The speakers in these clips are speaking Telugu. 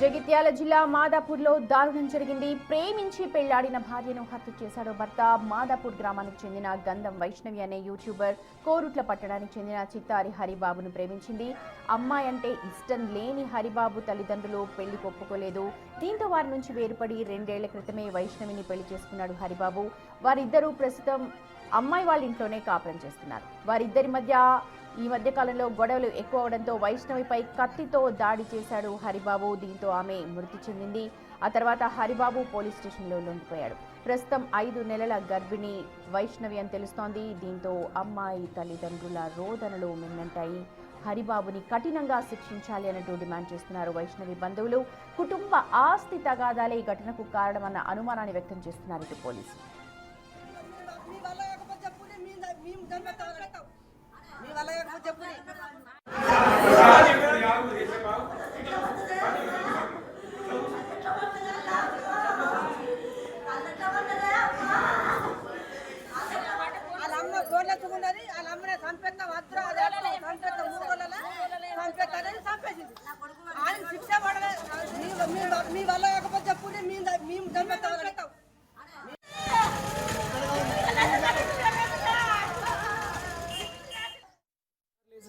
జగిత్యాల జిల్లా మాదాపూర్లో దారుణం జరిగింది. ప్రేమించి పెళ్లాడిన భార్యను హత్య చేశాడు భర్త. మాదాపూర్ గ్రామానికి చెందిన గంధం వైష్ణవి అనే యూట్యూబర్ కోరుట్ల పట్టణానికి చెందిన చిత్తారి హరిబాబును ప్రేమించింది. అమ్మాయి అంటే ఇష్టం లేని హరిబాబు తల్లిదండ్రులు పెళ్లి ఒప్పుకోలేదు. దీంతో వారి నుంచి వేరుపడి 2 ఏళ్ల క్రితమే వైష్ణవిని పెళ్లి చేసుకున్నాడు హరిబాబు. వారిద్దరూ ప్రస్తుతం అమ్మాయి వాళ్ళ ఇంట్లోనే కాపురం చేస్తున్నారు. వారిద్దరి మధ్య ఈ మధ్య కాలంలో గొడవలు ఎక్కువ అవడంతో వైష్ణవిపై కత్తితో దాడి చేశాడు హరిబాబు. దీంతో ఆమె మృతి చెందింది. ఆ తర్వాత హరిబాబు పోలీస్ స్టేషన్లో లొంగిపోయాడు. ప్రస్తుతం 5 నెలల గర్భిణి వైష్ణవి అని తెలుస్తోంది. దీంతో అమ్మాయి తల్లిదండ్రుల రోదనలు మిన్నంటాయి. హరిబాబుని కఠినంగా శిక్షించాలి అంటూ డిమాండ్ చేస్తున్నారు వైష్ణవి బంధువులు. కుటుంబ ఆస్తి తగాదాలే ఈ ఘటనకు కారణమన్న అనుమానాన్ని వ్యక్తం చేస్తున్నారు ఇటు పోలీసులు.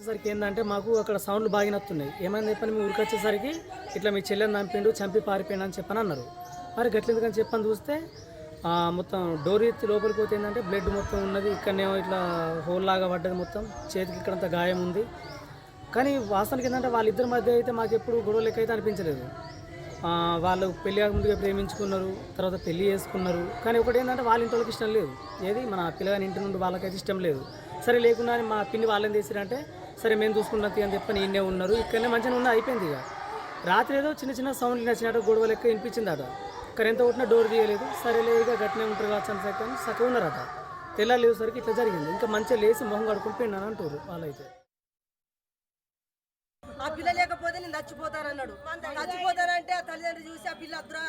సరికి ఏంటంటే మాకు అక్కడ సౌండ్లు బాగా నత్తున్నాయి. ఏమైంది చెప్పని మేము ఊరికి వచ్చేసరికి ఇట్లా మీ చెల్లెని చంపి పారిపోయినా అని చెప్పని అన్నారు. మరి గట్లెందుకని చెప్పని చూస్తే మొత్తం డోర్ ఎత్తి లోపలికి పోతే ఏంటంటే బ్లడ్ మొత్తం ఉన్నది. ఇక్కడనేమో ఇట్లా హోల్ లాగా పడ్డది, మొత్తం చేతికి ఇక్కడంత గాయం ఉంది. కానీ వాస్తవానికి ఏంటంటే వాళ్ళిద్దరి మధ్య అయితే మాకు ఎప్పుడు గొడవ లెక్క అయితే అనిపించలేదు. వాళ్ళు పెళ్లి కాకముందుగా ప్రేమించుకున్నారు, తర్వాత పెళ్లి చేసుకున్నారు. కానీ ఒకటి ఏంటంటే వాళ్ళ ఇంటి వాళ్ళకి ఇష్టం లేదు. ఏది మన పిల్లగాని ఇంటి నుండి వాళ్ళకైతే ఇష్టం లేదు. సరే లేకుండా మా పిన్ని వాళ్ళని చేసిరంటే సరే మేము చూసుకుంటాం అని చెప్పని ఈయనే ఉన్నారు. ఇక్కడనే మంచిగా ఉన్న అయిపోయింది. ఇక రాత్రి ఏదో చిన్న చిన్న సౌండ్లు నచ్చినట్టు గొడవ లెక్క వినిపించిందట. ఇక్కడ ఎంత కొట్టినా డోర్ తీయలేదు. సరేలే ఇక గట్టినే ఉంటారు కావచ్చు అని చెప్పని చక్కగా ఉన్నారట. తెల్లాలేసరికి ఇట్లా జరిగింది. ఇంకా మంచిగా లేచి మొహం కడుక్కొని పోయినాను అంటారు వాళ్ళైతే. ఆ పిల్ల లేకపోతే నేను చచ్చిపోతానన్నాడు. చచ్చిపోతానంటే ఆ తల్లిదండ్రులు చూసి ఆ పిల్ల అద్దురా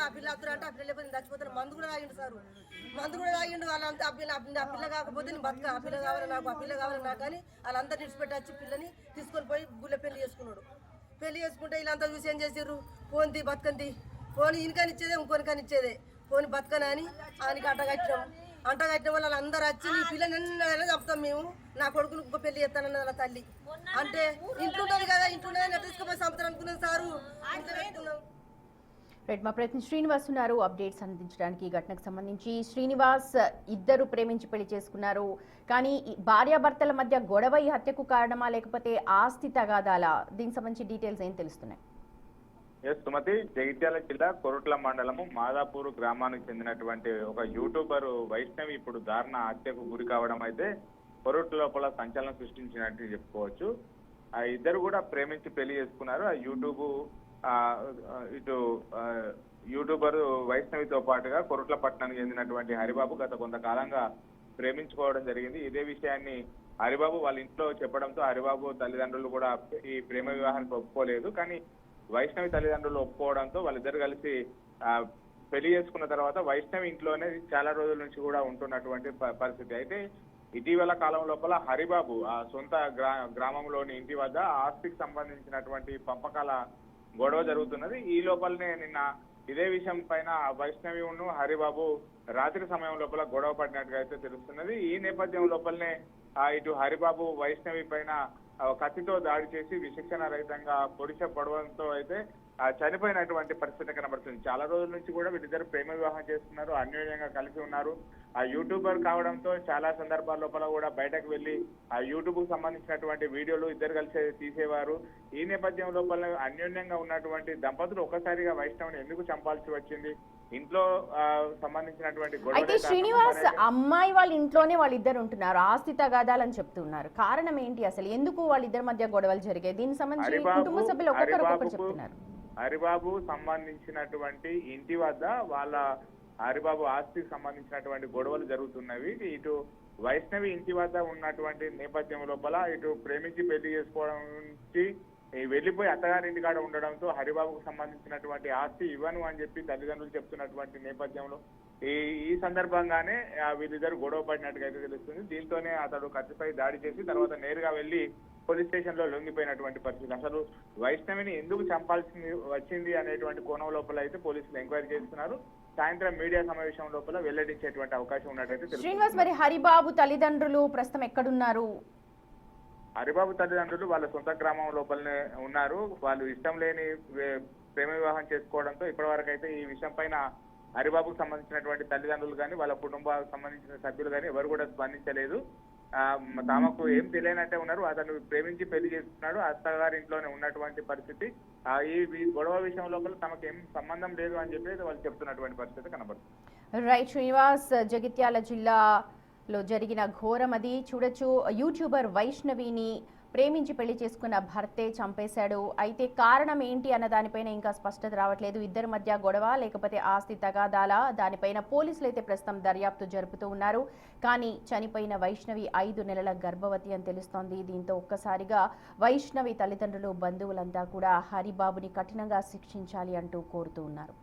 అంటే ఆ పిల్ల లేకపోతే నేను చచ్చిపోతాను. మందు కూడా తాగిండు సారు, మందు కూడా తాగిండు. వాళ్ళంతా ఆ పిల్ల కాకపోతే నేను బతుక, ఆ పిల్ల కావాలి నాకు, ఆ పిల్ల కావాలి నాకు అని వాళ్ళంతా విడిచిపెట్టి వచ్చి పిల్లని తీసుకొని పోయి గుళ్ళ పెళ్లి చేసుకున్నాడు. పెళ్లి చేసుకుంటే వీళ్ళంతా చూసి ఏం చేసారు, పోంది బతకంది, పోని ఇనికనిచ్చేదే ఇంకొని కనిచ్చేదే, పోని బతకని అని ఆయనకి అంటగట్టిన వల్ల వాళ్ళందరూ వచ్చి నీ పిల్లని ఎన్నైనా చెప్తాం మేము, నా కొడుకును ఇంకో పెళ్లి చేస్తానన్నది వాళ్ళ తల్లి. అంటే ఇంట్లుంటుంది కదా, ఇంట్లోనే తీసుకుపోయి సంవత్సరం అనుకున్నాం సారు. మా ప్రతినిధి శ్రీనివాస్ ఉన్నారు అప్డేట్స్ అందించడానికి. ఈ ఘటనకు సంబంధించి శ్రీనివాస్, ఇద్దరు ప్రేమించి పెళ్లి చేసుకున్నారు, కానీ భార్యాభర్తల మధ్య గొడవ ఈ హత్యకు కారణమా లేకపోతే ఆస్తి తగాదాలా? దీనికి సంబంధించి డీటెయిల్స్ ఏం తెలుస్తున్నాయి? సుమతి, జగిత్యాల జిల్లా కొరుట్ల మండలము మాదాపూర్ గ్రామానికి చెందినటువంటి ఒక యూట్యూబర్ వైష్ణవి ఇప్పుడు దారుణ హత్యకు గురి కావడం అయితే కొరుట్ల లోపల సంచలనం సృష్టించినట్టు చెప్పుకోవచ్చు. ఆ ఇద్దరు కూడా ప్రేమించి పెళ్లి చేసుకున్నారు. ఆ యూట్యూబర్ వైష్ణవితో పాటుగా కొరుట్ల పట్టణానికి చెందినటువంటి హరిబాబు గత కొంతకాలంగా ప్రేమించుకోవడం జరిగింది. ఇదే విషయాన్ని హరిబాబు వాళ్ళ ఇంట్లో చెప్పడంతో హరిబాబు తల్లిదండ్రులు కూడా ఈ ప్రేమ వివాహానికి ఒప్పుకోలేదు. కానీ వైష్ణవి తల్లిదండ్రులు ఒప్పుకోవడంతో వాళ్ళిద్దరు కలిసి పెళ్లి చేసుకున్న తర్వాత వైష్ణవి ఇంట్లోనే చాలా రోజుల నుంచి కూడా ఉంటున్నటువంటి పరిస్థితి. అయితే ఇటీవల కాలం లోపల హరిబాబు ఆ సొంత గ్రామంలోని ఇంటి వద్ద ఆస్తికి సంబంధించినటువంటి పంపకాల గొడవ జరుగుతున్నది. ఈ లోపలనే నిన్న ఇదే విషయం పైన వైష్ణవి హరిబాబు రాత్రి సమయం లోపల గొడవ పడినట్టుగా అయితే తెలుస్తున్నది. ఈ నేపథ్యం లోపలనే ఇటు హరిబాబు వైష్ణవి పైన కత్తితో దాడి చేసి విచక్షణ రహితంగా పొడవడంతో అయితే చనిపోయినటువంటి పరిస్థితి కనబడుతుంది. చాలా రోజుల నుంచి కూడా వీళ్ళిద్దరు ప్రేమ వివాహం చేస్తున్నారు, అన్యోన్యంగా కలిసి ఉన్నారు. ఆ యూట్యూబర్ కావడంతో చాలా సందర్భాల లోపల కూడా బయటకు వెళ్లి ఆ యూట్యూబ్ కు సంబంధించినటువంటి వీడియోలు ఇద్దరు కలిసి తీసేవారు. ఈ నేపథ్యం లోపల అన్యోన్యంగా ఉన్నటువంటి దంపతులు ఒక్కసారిగా వైష్ణవిని ఎందుకు చంపాల్సి వచ్చింది? ఇంట్లో సంబంధించినటువంటి అయితే శ్రీనివాస్, అమ్మాయి వాళ్ళ ఇంట్లోనే వాళ్ళిద్దరు ఉంటున్నారు, ఆస్తి తగాదాలని చెప్తున్నారు. కారణం ఏంటి అసలు? ఎందుకు వాళ్ళిద్దరి మధ్య గొడవలు జరిగాయి? దీనికి సంబంధించి కుటుంబ సభ్యులు ఒక్కొక్కరు చెప్తున్నారు. హరిబాబు సంబంధించినటువంటి ఇంటి వద్ద వాళ్ళ హరిబాబు ఆస్తికి సంబంధించినటువంటి గొడవలు జరుగుతున్నవి. ఇటు వైష్ణవి ఇంటి వద్ద ఉన్నటువంటి నేపథ్యం లోపల ఇటు ప్రేమించి పెళ్లి చేసుకోవడం నుంచి వెళ్లిపోయి అత్తగారింటి కాడ ఉండడంతో హరిబాబుకు సంబంధించినటువంటి ఆస్తి ఇవ్వను అని చెప్పి తల్లిదండ్రులు చెప్తున్నటువంటి నేపథ్యంలో ఈ సందర్భంగానే వీళ్ళిద్దరు గొడవ పడినట్టుగా అయితే తెలుస్తుంది. దీంతోనే అతడు కత్తిపై దాడి చేసి తర్వాత నేరుగా వెళ్లి పోలీస్ స్టేషన్ లో లొంగిపోయినటువంటి పరిస్థితి. అసలు వైష్ణవిని ఎందుకు చంపాల్సింది వచ్చింది అనేటువంటి కోణం లోపల అయితే పోలీసులు ఎంక్వైరీ చేస్తున్నారు. సాయంత్రం మీడియా సమావేశం లోపల వెల్లడించేటువంటి అవకాశం ఉన్నట్టయితే తెలుస్తుంది. శ్రీనివాస్, మరి హరిబాబు తల్లిదండ్రులు ప్రస్తుతం ఎక్కడున్నారు? హరిబాబు తల్లిదండ్రులు వాళ్ళ సొంత గ్రామం లోపలనే ఉన్నారు. వాళ్ళు ఇష్టం లేని ప్రేమ వివాహం చేసుకోవడంతో ఇప్పటి వరకు అయితే ఈ విషయం పైన హరిబాబుకు సంబంధించినటువంటి తల్లిదండ్రులు కానీ వాళ్ళ కుటుంబానికి సంబంధించిన సభ్యులు కానీ ఎవరు కూడా స్పందించలేదు. తమకు ఏం తెలియనట్టే ఉన్నారు. అతను ప్రేమించి పెళ్లి చేసుకున్నాడు, అత్తగారి ఇంట్లోనే ఉన్నటువంటి పరిస్థితి. ఈ గొడవ విషయం లోపల తమకు ఏం సంబంధం లేదు అని చెప్పి వాళ్ళు చెప్తున్నటువంటి పరిస్థితి కనబడుతుంది. రైట్ శ్రీనివాస్, జగిత్యాల జిల్లాలో జరిగిన ఘోరం అది. చూడొచ్చు, యూట్యూబర్ వైష్ణవిని ప్రేమించి పెళ్లి చేసుకున్న భర్తే చంపేశాడు. అయితే కారణం ఏంటి అన్న దానిపైన ఇంకా స్పష్టత రావట్లేదు. ఇద్దరి మధ్య గొడవ లేకపోతే ఆస్తి తగాదాలా, దానిపైన పోలీసులు అయితే ప్రస్తుతం దర్యాప్తు జరుపుతూ ఉన్నారు. కానీ చనిపోయిన వైష్ణవి 5 నెలల గర్భవతి అని తెలుస్తోంది. దీంతో ఒక్కసారిగా వైష్ణవి తల్లిదండ్రులు, బంధువులంతా కూడా హరిబాబుని కఠినంగా శిక్షించాలి అంటూ కోరుతూ ఉన్నారు.